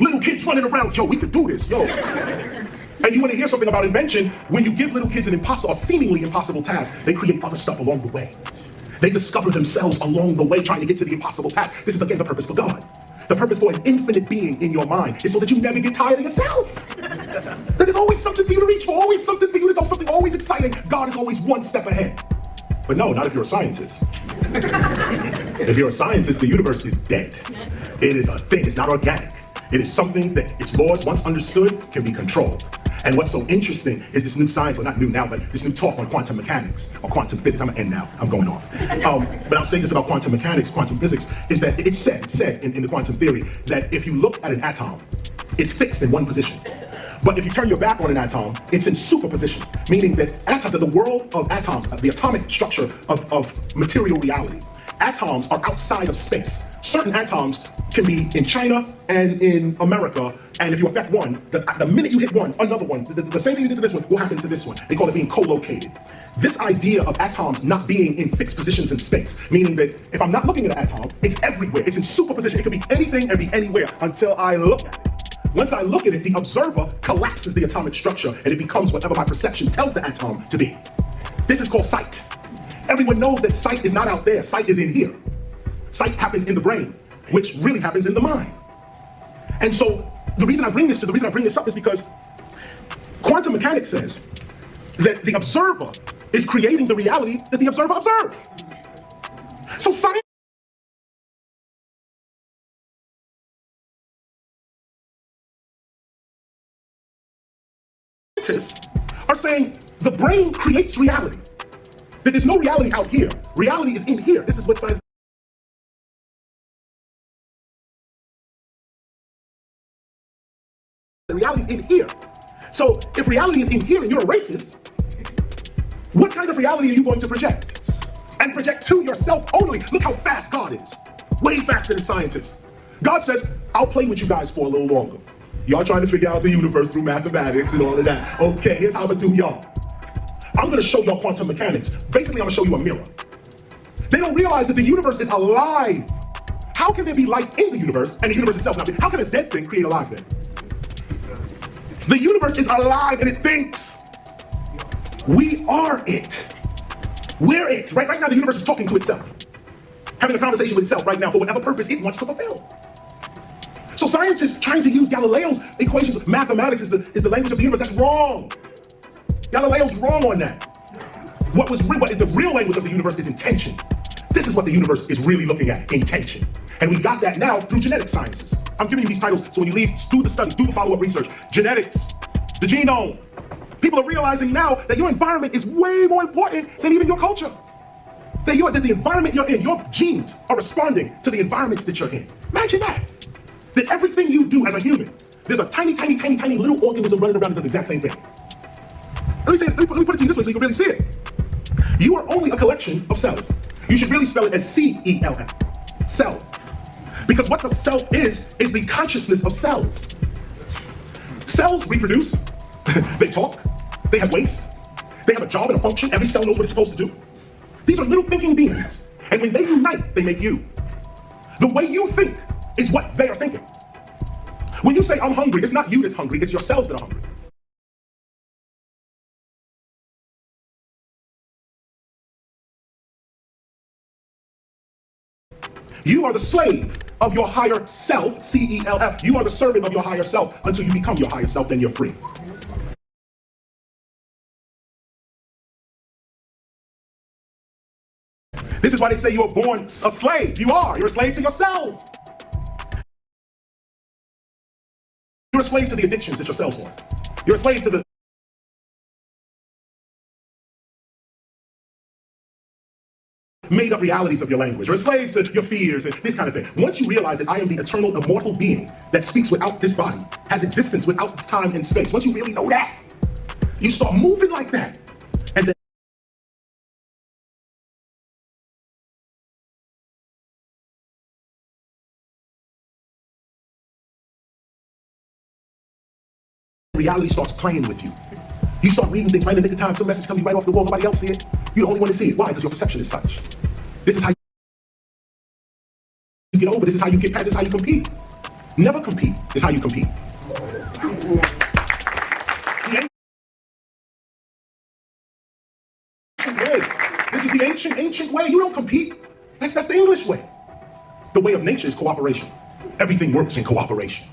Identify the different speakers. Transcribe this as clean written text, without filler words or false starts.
Speaker 1: Little kids running around, yo, we could do this, yo. And you want to hear something about invention? When you give little kids an impossible or seemingly impossible task, they create other stuff along the way. They discover themselves along the way trying to get to the impossible task. This is again the purpose for God. The purpose for an infinite being in your mind is so that you never get tired of yourself. That there's always something for you to reach for, always something for you to go, something always exciting. God is always one step ahead. But no, not if you're a scientist. If you're a scientist, the universe is dead. It is a thing, it's not organic. It is something that its laws, once understood, can be controlled. And what's so interesting is this new science, well not new now, but this new talk on quantum mechanics, or quantum physics. I'm gonna end now, I'm going off. But I'll say this about quantum mechanics, quantum physics, is that it's said in the quantum theory that if you look at an atom, it's fixed in one position. But if you turn your back on an atom, it's in superposition, meaning that the world of atoms, the atomic structure of material reality, atoms are outside of space. Certain atoms can be in China and in America, and if you affect one, the minute you hit one, another one, the same thing you did to this one will happen to this one. They call it being co-located. This idea of atoms not being in fixed positions in space, meaning that if I'm not looking at an atom, it's everywhere, it's in superposition. It could be anything and be anywhere until I look at it. Once I look at it, the observer collapses the atomic structure and it becomes whatever my perception tells the atom to be. This is called sight. Everyone knows that sight is not out there, sight is in here. Sight happens in the brain, which really happens in the mind. And so the reason I bring this up is because quantum mechanics says that the observer is creating the reality that the observer observes. So science are saying the brain creates reality. That there's no reality out here. Reality is in here. This is what science. The reality is in here. So if reality is in here and you're a racist, what kind of reality are you going to project? And project to yourself only. Look how fast God is. Way faster than scientists. God says, I'll play with you guys for a little longer. Y'all trying to figure out the universe through mathematics and all of that. Okay, here's how I'm gonna do y'all. I'm gonna show y'all quantum mechanics. Basically, I'm gonna show you a mirror. They don't realize that the universe is alive. How can there be life in the universe and the universe itself not be? How can a dead thing create a live thing? The universe is alive and it thinks. We are it. We're it. Right now, the universe is talking to itself. Having a conversation with itself right now for whatever purpose it wants to fulfill. So scientists trying to use Galileo's equations, mathematics is the language of the universe. That's wrong. Galileo's wrong on that. What is the real language of the universe is intention. This is what the universe is really looking at, intention. And we got that now through genetic sciences. I'm giving you these titles so when you leave, do the study, do the follow-up research. Genetics, the genome. People are realizing now that your environment is way more important than even your culture. That the environment you're in, your genes are responding to the environments that you're in. Imagine that. That everything you do as a human, there's a tiny little organism running around that does the exact same thing. Let me put it to you this way so you can really see it. You are only a collection of cells. You should really spell it as C-E-L-F, cell. Because what the self is the consciousness of cells. Cells reproduce, they talk, they have waste, they have a job and a function, every cell knows what it's supposed to do. These are little thinking beings, and when they unite, they make you. The way you think is what they are thinking. When you say, I'm hungry, it's not you that's hungry, it's your cells that are hungry. You are the slave of your higher self, C-E-L-F. You are the servant of your higher self until you become your higher self, then you're free. This is why they say you were born a slave. You're a slave to yourself. You're a slave to the addictions that your cells want. You're a slave to the made up realities of your language. You're a slave to your fears and this kind of thing. Once you realize that I am the eternal, immortal being that speaks without this body, has existence without time and space, once you really know that, you start moving like that. And then reality starts playing with you. You start reading things right in the nick of time, some message comes right off the wall, nobody else see it. You're the only one to see it. Why? Because your perception is such. This is how you get over, this is how you get past, this is how you compete. Never compete is how you compete. The ancient way. This is the ancient way. You don't compete. That's the English way. The way of nature is cooperation. Everything works in cooperation.